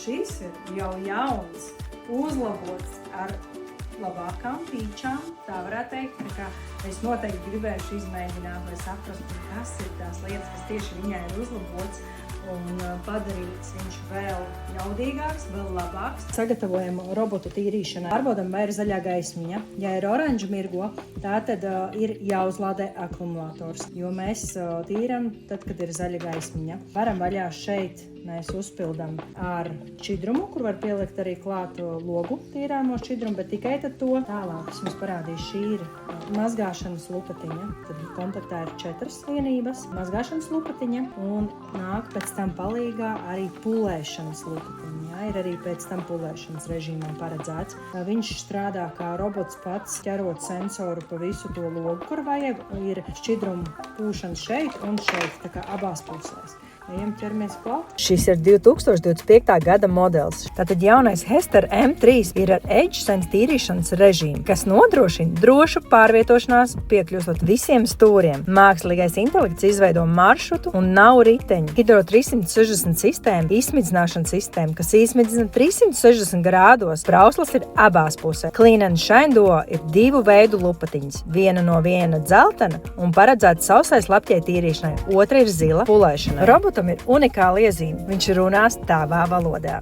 šis ir jau jauns, uzlabots ar labākām fīčām, tā varētu teikt, tā kā es noteikti gribēšu izmēģināt, lai saprastu, kas ir tās lietas, kas tieši viņai ir uzlabots un padarīts viņš vēl jaudīgāks, vēl labāks. Sagatavojam robotu tīrīšanai. Pārbaudam, vai ir zaļā gaismiņa. Ja ir oranža mirgo, tā tad ir jāuzlādē akumulators, jo mēs tīram tad, kad ir zaļa gaismiņa. Varam vaļā šeit mēs uzpildam ar šķidrumu, kur var pielikt arī klāt logu tīrāmo šķidrumu, bet tikai tad to. Tālāk es jums parādīšu, šī ir mazgāšanas lupatiņa. Tad komplektā ir 4 vienības mazgāšanas lupatiņa un nāk pēc tam palīgā arī pulēšanas lupatiņa. Jā, ir arī pēc tam pulēšanas režīmam paredzēts. Viņš strādā kā robots pats, ķerot sensoru pa visu to logu, kur vajag. Ir šķidrumu pūšana šeit un šeit, tā kā abās pusēs. Ejam, ķeramies klāt. Šis ir 2025. gada modelis. Tātad jaunais Hester M3 ir ar EdgeSense tīrīšanas režīmu, kas nodrošina drošu pārvietošanās, piekļūstot visiem stūriem. Mākslīgais intelekts izveido maršrutu un nav riteņu. Hidro 360 sistēma, izsmidzināšanas sistēma, kas izsmidzina 360 grādos. Brauslas ir abās pusē. Clean & Shine Duo ir 2 veidu lupatiņas. Viena no viena dzeltena un paredzēta sausais lapķei tīrīšanai, otra ir zila pulēšanai. Robotam ir unikāla iezīme. Viņš runās tavā valodā.